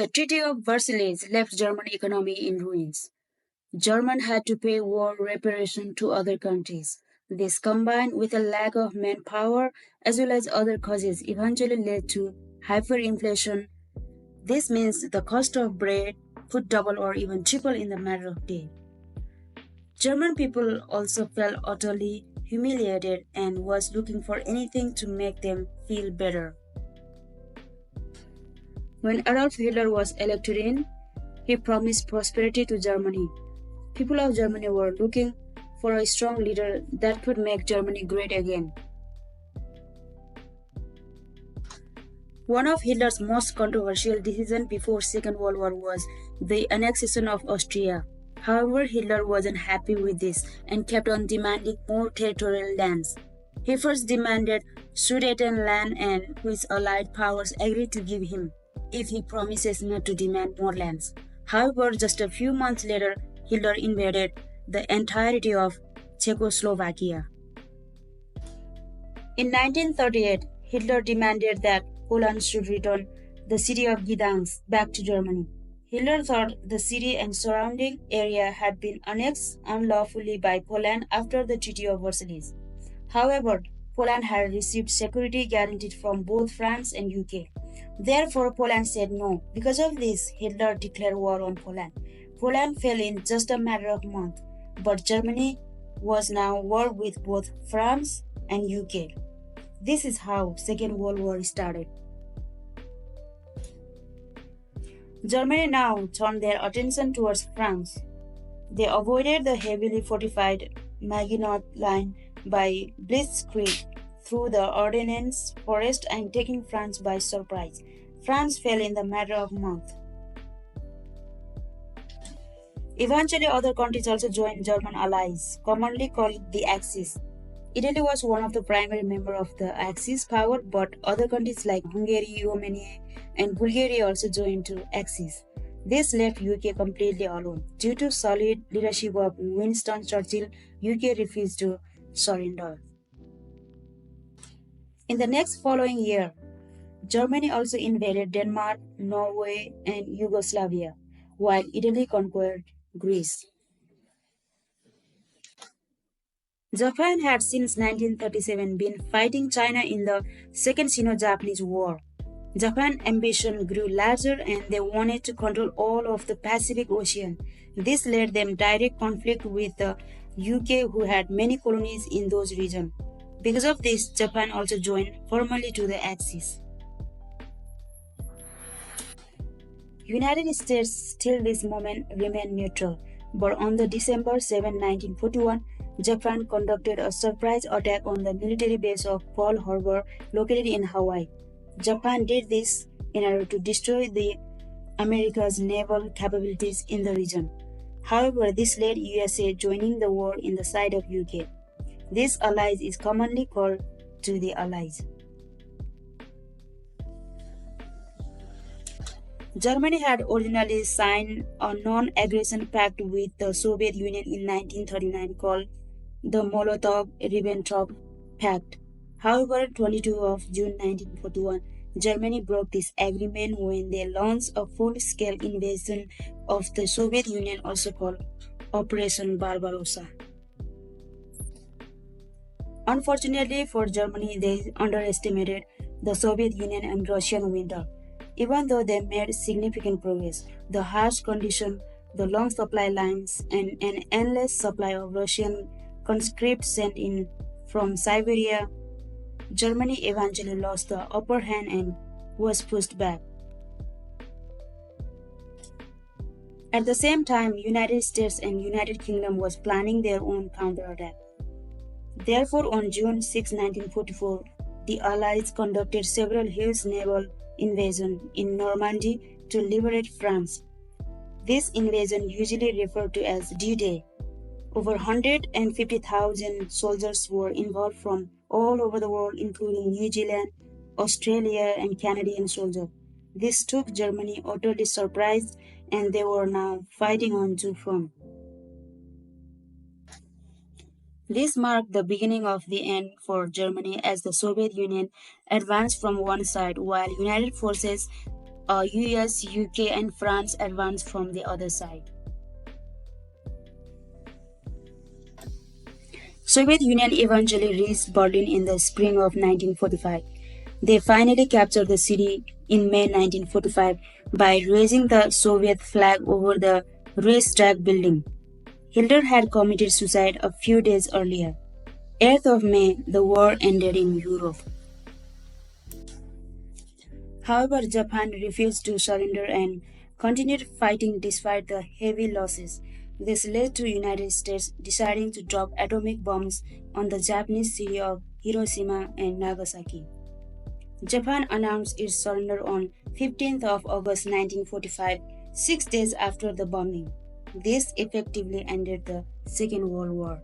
The Treaty of Versailles left German economy in ruins. Germany had to pay war reparation to other countries. This combined with a lack of manpower as well as other causes eventually led to hyperinflation. This means the cost of bread could double or even triple in a matter of days. German people also felt utterly humiliated and was looking for anything to make them feel better. When Adolf Hitler was elected in, he promised prosperity to Germany. People of Germany were looking for a strong leader that could make Germany great again. One of Hitler's most controversial decisions before Second World War was the annexation of Austria. However, Hitler wasn't happy with this and kept on demanding more territorial lands. He first demanded Sudetenland, and which Allied powers agreed to give him if he promises not to demand more lands. However, just a few months later, Hitler invaded the entirety of Czechoslovakia. In 1938, Hitler demanded that Poland should return the city of Gdansk back to Germany. Hitler thought the city and surrounding area had been annexed unlawfully by Poland after the Treaty of Versailles. However, Poland had received security guaranteed from both France and UK. Therefore, Poland said no. Because of this, Hitler declared war on Poland. Poland fell in just a matter of months, but Germany was now at war with both France and UK. This is how Second World War started. Germany now turned their attention towards France. They avoided the heavily fortified Maginot Line by blitzkrieg through the Ardennes forest and taking France by surprise. France fell in the matter of months. Eventually, other countries also joined German allies, commonly called the Axis. Italy was one of the primary members of the Axis power, but other countries like Hungary, Romania, and Bulgaria also joined to Axis. This left UK completely alone. Due to solid leadership of Winston Churchill, UK refused to surrender. In the next following year, Germany also invaded Denmark, Norway, and Yugoslavia, while Italy conquered Greece. Japan had since 1937 been fighting China in the Second Sino-Japanese War. Japan's ambition grew larger and they wanted to control all of the Pacific Ocean. This led them direct conflict with the UK, who had many colonies in those regions. Because of this, Japan also joined formally to the Axis. United States till this moment remained neutral, but on the December 7, 1941, Japan conducted a surprise attack on the military base of Pearl Harbor located in Hawaii. Japan did this in order to destroy the America's naval capabilities in the region. However, this led USA joining the war in the side of UK. This alliance is commonly called to the Allies. Germany had originally signed a non-aggression pact with the Soviet Union in 1939 called the Molotov-Ribbentrop Pact. However, 22 of June 1941, Germany broke this agreement when they launched a full-scale invasion of the Soviet Union, also called Operation Barbarossa. Unfortunately for Germany, they underestimated the Soviet Union and Russian winter. Even though they made significant progress, the harsh conditions, the long supply lines, and an endless supply of Russian conscripts sent in from Siberia, Germany eventually lost the upper hand and was pushed back. At the same time, United States and United Kingdom was planning their own counterattack. Therefore, on June 6, 1944, the Allies conducted several huge naval invasions in Normandy to liberate France. This invasion, usually referred to as D-Day, over 150,000 soldiers were involved from all over the world, including New Zealand, Australia, and Canadian soldiers. This took Germany utterly surprised, and they were now fighting on two fronts. This marked the beginning of the end for Germany as the Soviet Union advanced from one side while United forces US, UK, and France advanced from the other side. Soviet Union eventually reached Berlin in the spring of 1945. They finally captured the city in May 1945 by raising the Soviet flag over the Reichstag building. Hitler had committed suicide a few days earlier. 8th of May, the war ended in Europe. However, Japan refused to surrender and continued fighting despite the heavy losses. This led to United States deciding to drop atomic bombs on the Japanese city of Hiroshima and Nagasaki. Japan announced its surrender on 15th of August 1945, 6 days after the bombing. This effectively ended the Second World War.